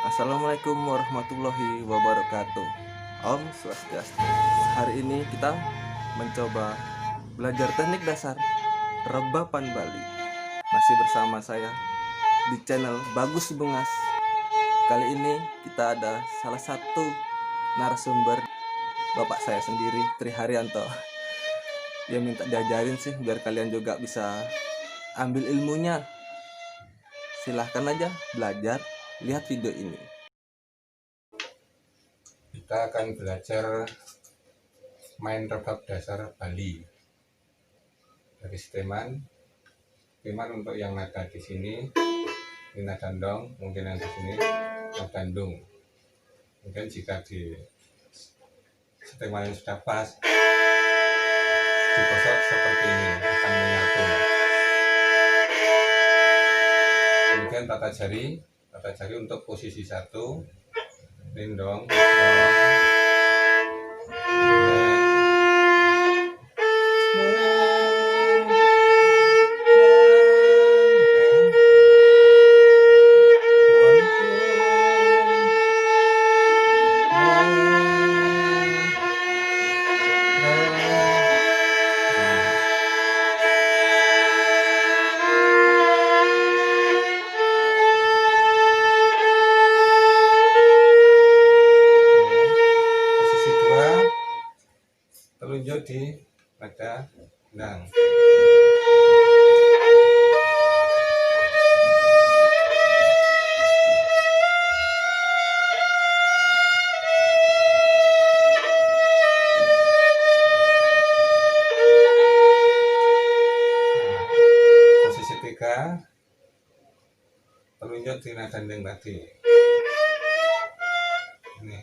Assalamualaikum warahmatullahi wabarakatuh. Om Swastiastu. Hari ini kita mencoba belajar teknik dasar rebapan Bali. Masih bersama saya di channel Bagus Bungas. Kali ini kita ada salah satu narasumber, bapak saya sendiri, Tri Haryanto. Dia minta diajarin sih biar kalian juga bisa ambil ilmunya. Silahkan aja belajar, lihat video ini. Kita akan belajar main rebab dasar Bali dari Steman. Steman untuk yang nada di sini, ini nada dong, mungkin yang di sini nada dung. Mungkin jika di Steman yang sudah pas, digosok seperti ini akan menyatu. Kemudian tata jari untuk posisi 1, lindong, posisi 2 telunjuk di nada nang. Posisi 3 telunjuk di nada deng tadi. Ini.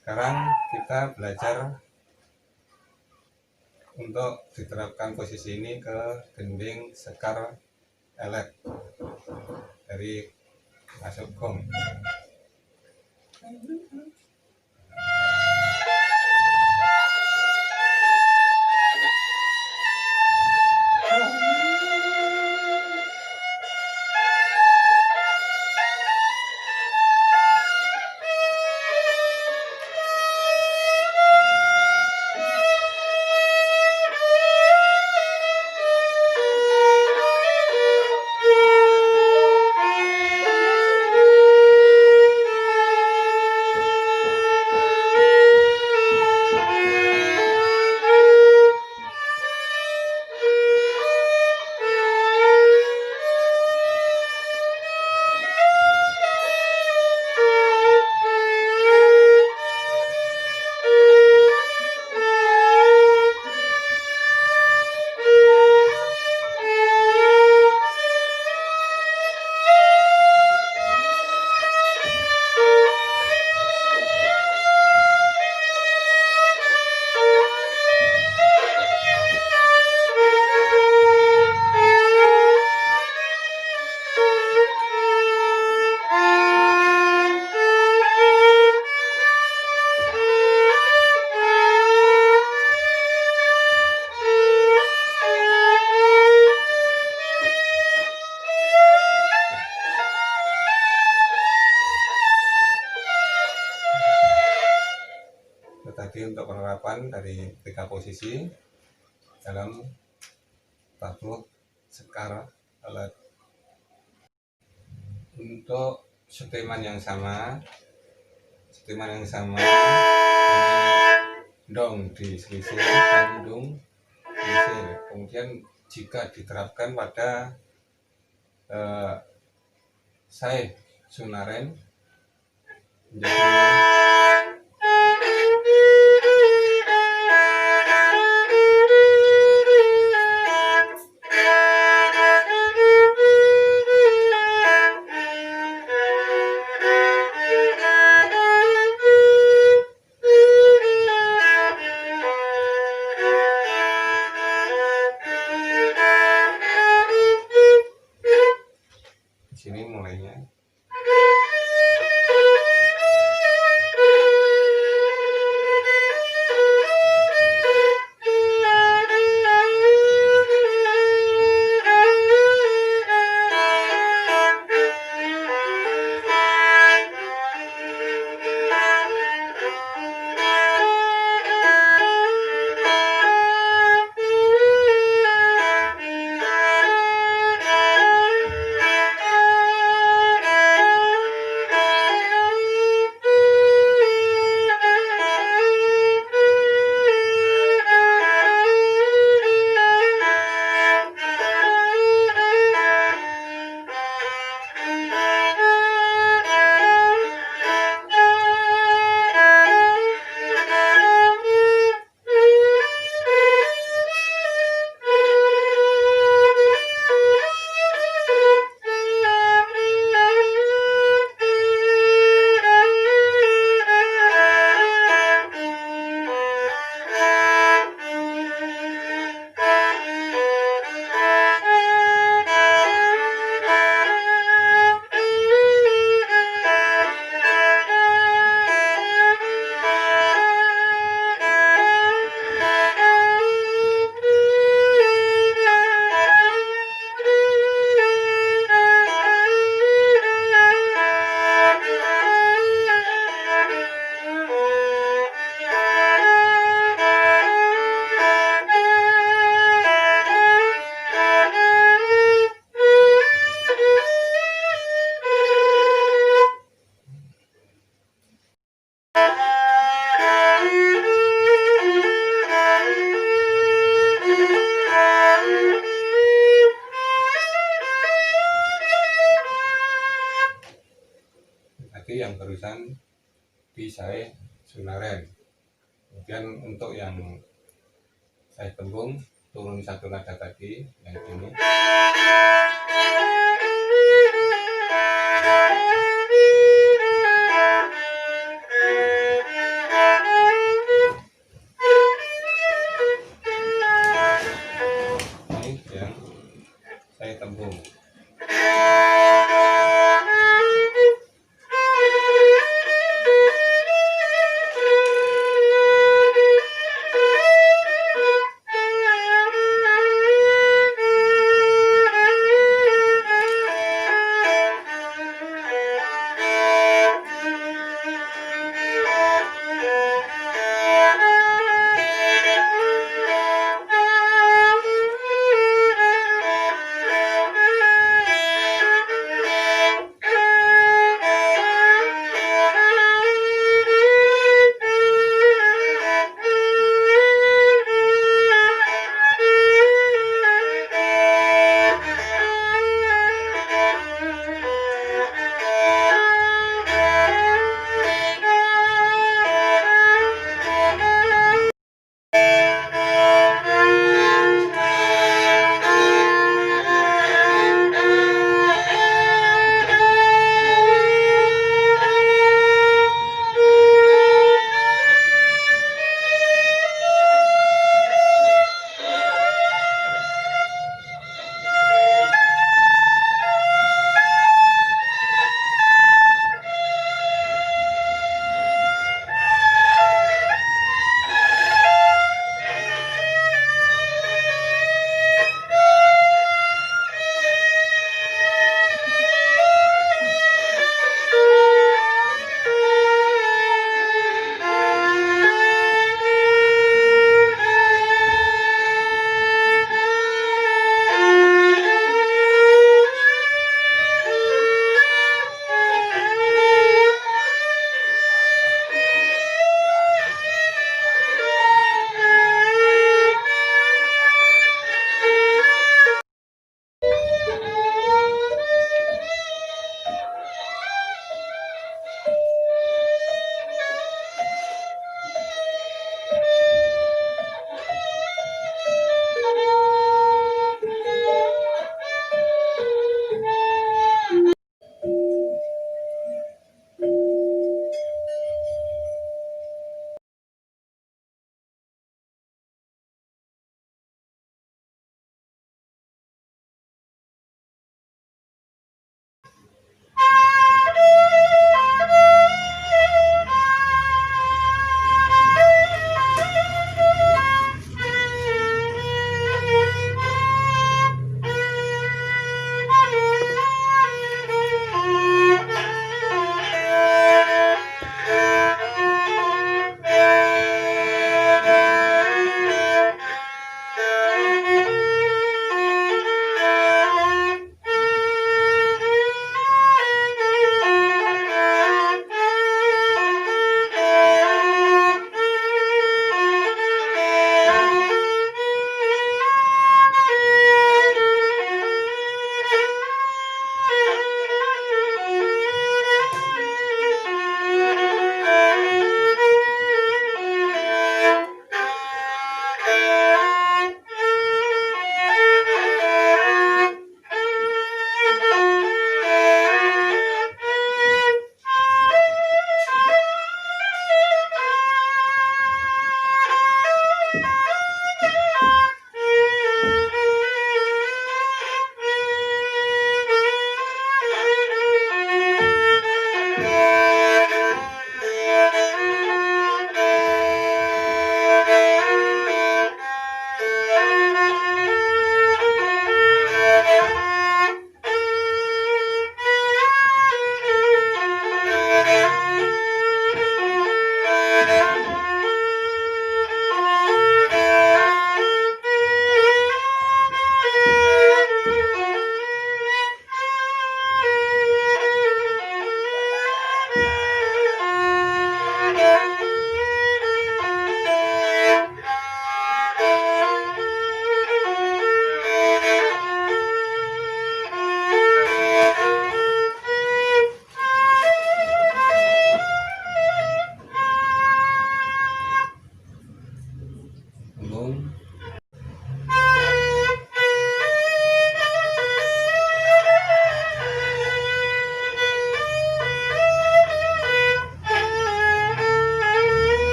Sekarang kita belajar untuk diterapkan posisi ini ke gending sekar elet dari masuk gong. Tadi untuk penerapan dari 3 posisi dalam tabuh sekar alat. Untuk steman yang sama, ini dong di selisih dan dung selisih. Kemudian jika diterapkan pada sai sunaren menjadi tulisan Pisae Sunaren. Kemudian untuk yang saya tembung turun satu nada tadi yang ini. Ini yang saya tembung.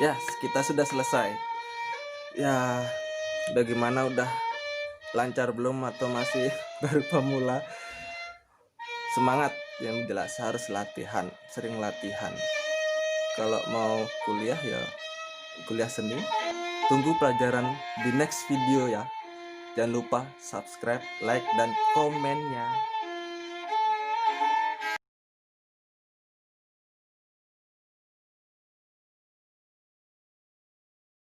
Ya, kita sudah selesai. Ya, bagaimana, udah lancar belum atau masih baru pemula? Semangat, yang jelas harus latihan, sering latihan. Kalau mau kuliah ya kuliah seni. Tunggu pelajaran di next video ya. Jangan lupa subscribe, like, dan komennya.